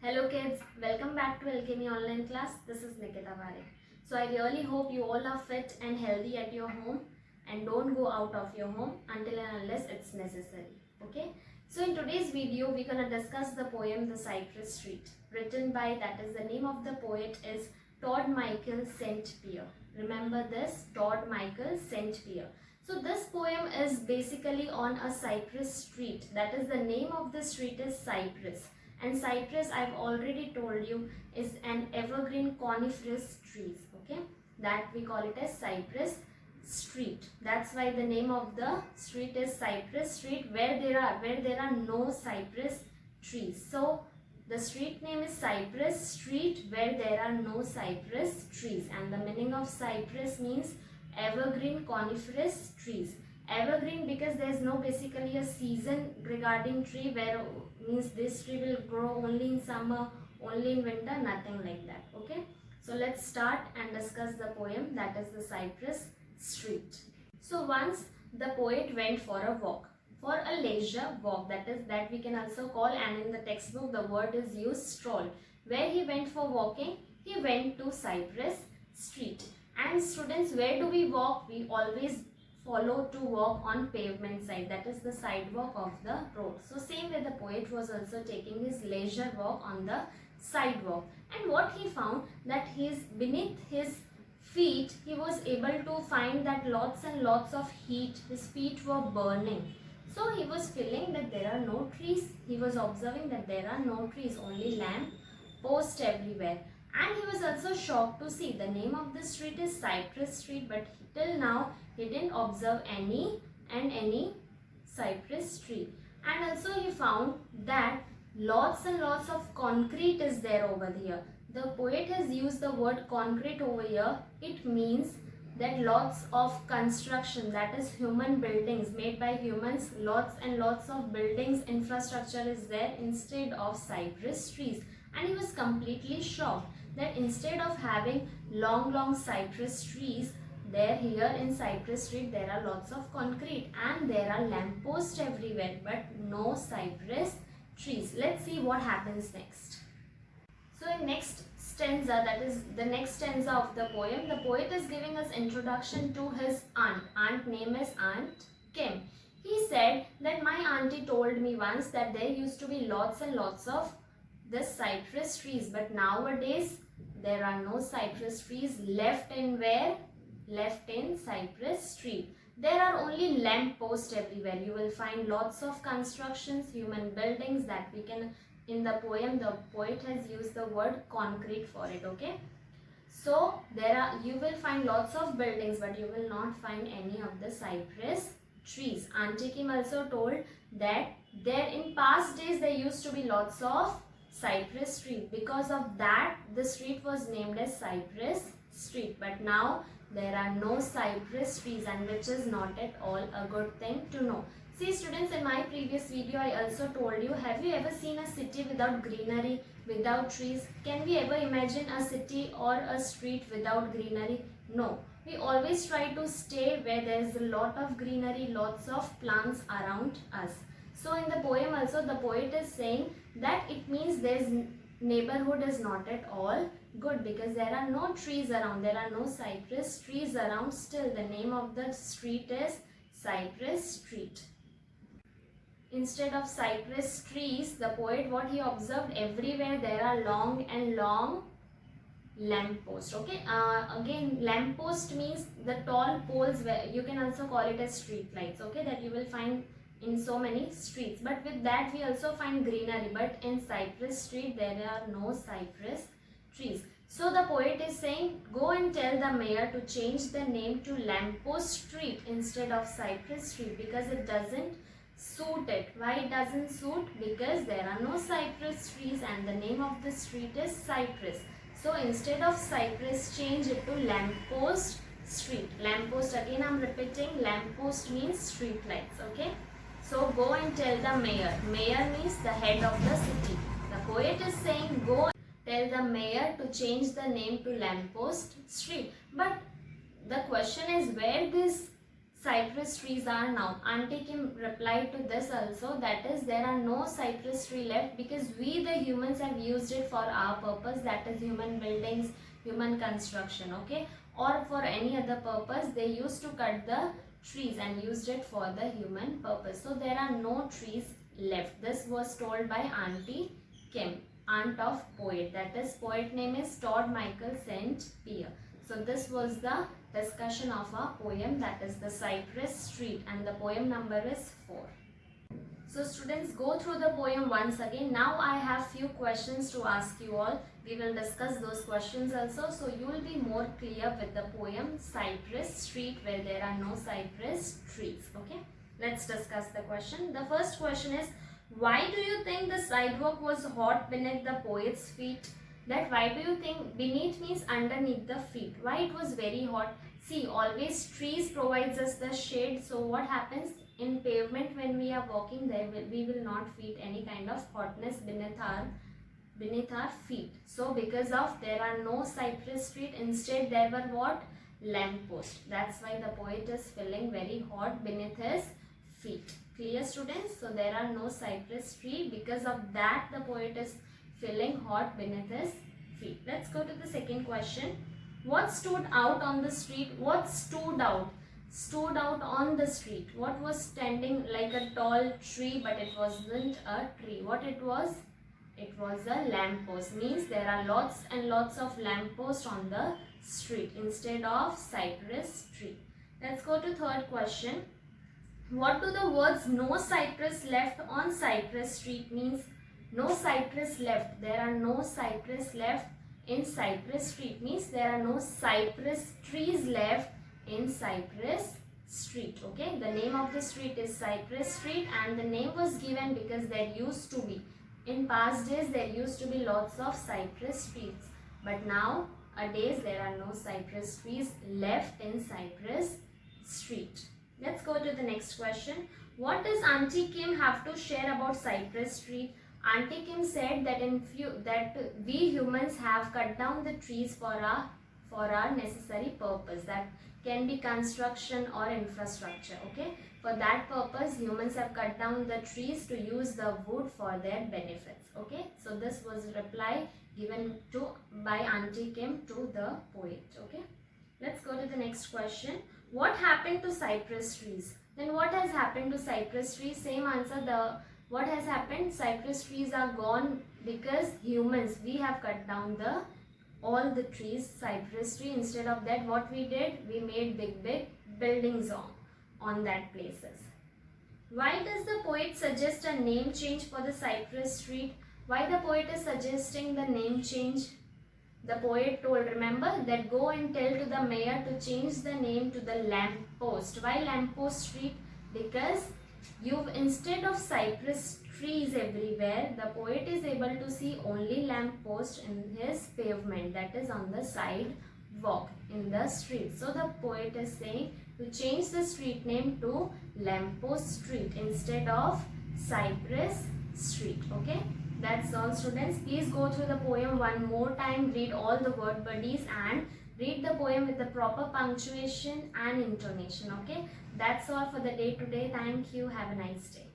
Hello kids, welcome back to Alchemy online class. This is Nikita Parekh. So I really hope you all are fit and healthy at your home and don't go out of your home until and unless it's necessary. Okay. So in today's video we're gonna discuss the poem The Cypress Street, written by, that is the name of the poet is Todd Michael St. Pierre. Remember this, Todd Michael St. Pierre. So this poem is basically on a cypress street. That is the name of the street is Cypress. And cypress, I've already told you, is an evergreen coniferous trees. Okay, that we call it as Cypress Street. That's why the name of the street is Cypress Street, where there are no cypress trees. So the street name is Cypress Street, where there are no cypress trees. And the meaning of cypress means evergreen coniferous trees. Evergreen because there is no basically a season regarding tree, where means this tree will grow only in summer, only in winter, nothing like that. Okay, so let's start and discuss the poem, that is the Cypress Street. So once the poet went for a walk, for a leisure walk, that we can also call, and in the textbook the word is used stroll. Where he went for walking, he went to Cypress Street. And students, where do we walk? We always follow to walk on pavement side, that is the sidewalk of the road. So same way the poet was also taking his leisure walk on the sidewalk, and what he found, that beneath his feet he was able to find that lots and lots of heat. His feet were burning, so he was feeling that there are no trees. He was observing that there are no trees, only lamp posts everywhere. And he was also shocked to see the name of the street is Cypress Street, but till now he didn't observe any cypress tree. And also he found that lots and lots of concrete is there over here. The poet has used the word concrete over here. It means that lots of construction, that is human buildings made by humans, lots and lots of buildings, infrastructure is there instead of cypress trees. And he was completely shocked that instead of having long cypress trees, here in Cypress Street there are lots of concrete and there are lampposts everywhere, but no cypress trees. Let's see what happens next. So in next stanza, that is the next stanza of the poet is giving us introduction to his aunt. Aunt name is Aunt Kim. He said that my auntie told me once that there used to be lots and lots of this cypress trees, but nowadays there are no cypress trees left in where? Left in Cypress Street. There are only lamp posts everywhere. You will find lots of constructions, human buildings, that we can, in the poem the poet has used the word concrete for it. Okay, so you will find lots of buildings, but you will not find any of the cypress trees. Auntie Kim also told that there in past days there used to be lots of Cypress Street. Because of that the street was named as Cypress Street, but now there are no cypress trees, and which is not at all a good thing to know. See students, in my previous video I also told you, have you ever seen a city without greenery, without trees? Can we ever imagine a city or a street without greenery? No. We always try to stay where there is a lot of greenery, lots of plants around us. So in the poem also the poet is saying that it means this neighborhood is not at all good because there are no trees around, there are no cypress trees around. Still the name of the street is Cypress Street. Instead of cypress trees, the poet, what he observed, everywhere there are long and long lampposts. Okay, again lamppost means the tall poles, where you can also call it as street lights. Okay, that you will find in so many streets, but with that we also find greenery, but in Cypress Street there are no cypress trees. So the poet is saying, go and tell the mayor to change the name to Lamppost Street instead of Cypress Street, because it doesn't suit it. Why it doesn't suit? Because there are no cypress trees and the name of the street is Cypress. So instead of Cypress, change it to Lamppost Street. Lamppost, again I am repeating, lamppost means street lights. Okay, so go and tell the mayor. Mayor means the head of the city. The poet is saying, go tell the mayor to change the name to Lamppost Street. But the question is, where this cypress trees are now? Auntie Kim replied to this also, that is, there are no cypress tree left because we the humans have used it for our purpose, that is human buildings, human construction, okay, or for any other purpose. They used to cut the trees and used it for the human purpose. So there are no trees left. This was told by Auntie Kim, aunt of poet. That is, poet name is Todd Michael St. Pierre. So this was the discussion of a poem, that is the Cypress Street, and the poem number is 4. So students, go through the poem once again. Now I have few questions to ask you all. We will discuss those questions also. So you will be more clear with the poem Cypress Street, where there are no cypress trees. Okay, let's discuss the question. The first question is, why do you think the sidewalk was hot beneath the poet's feet? That why do you think? Beneath means underneath the feet. Why it was very hot? See, always trees provides us the shade. So what happens in pavement when we are walking there? We will not feel any kind of hotness beneath our feet. So because of there are no cypress trees, instead there were what? Lamp post. That's why the poet is feeling very hot beneath his feet. Clear students? So there are no cypress tree. Because of that the poet is feeling hot beneath his feet. Let's go to the second question. What stood out on the street? What stood out? Stood out on the street. What was standing like a tall tree, but it wasn't a tree? What it was? It was a lamp post. Means there are lots and lots of lamp posts on the street instead of cypress tree. Let's go to third question. What do the words no cypress left on Cypress Street means? No cypress left. There are no cypress left in Cypress Street means there are no cypress trees left in Cypress Street. Okay, the name of the street is Cypress Street, and the name was given because there used to be, in past days there used to be lots of cypress trees, but nowadays there are no cypress trees left in Cypress Street. Let's go to the next question. What does Auntie Kim have to share about Cypress Street? Auntie Kim said that we humans have cut down the trees for our necessary purpose. That can be construction or infrastructure. Okay, for that purpose humans have cut down the trees to use the wood for their benefits. Okay, so this was reply given by Auntie Kim to the poet. Okay, let's go to the next question. What happened to cypress trees? Then what has happened to cypress trees? Same answer. What has happened? Cypress trees are gone because humans, we have cut down all the trees, cypress tree. Instead of that, what we did? We made big buildings on that places. Why does the poet suggest a name change for the Cypress Street? Why the poet is suggesting the name change? The poet told, remember, that go and tell to the mayor to change the name to the Lamp Post. Why Lamp Post Street? Because instead of cypress trees everywhere, the poet is able to see only lamp post in his pavement, that is on the sidewalk in the street. So the poet is saying to change the street name to Lamp Post Street instead of Cypress Street. Okay, that's all students. Please go through the poem one more time, read all the word buddies and read the poem with the proper punctuation and intonation. Okay, that's all for the day today. Thank you. Have a nice day.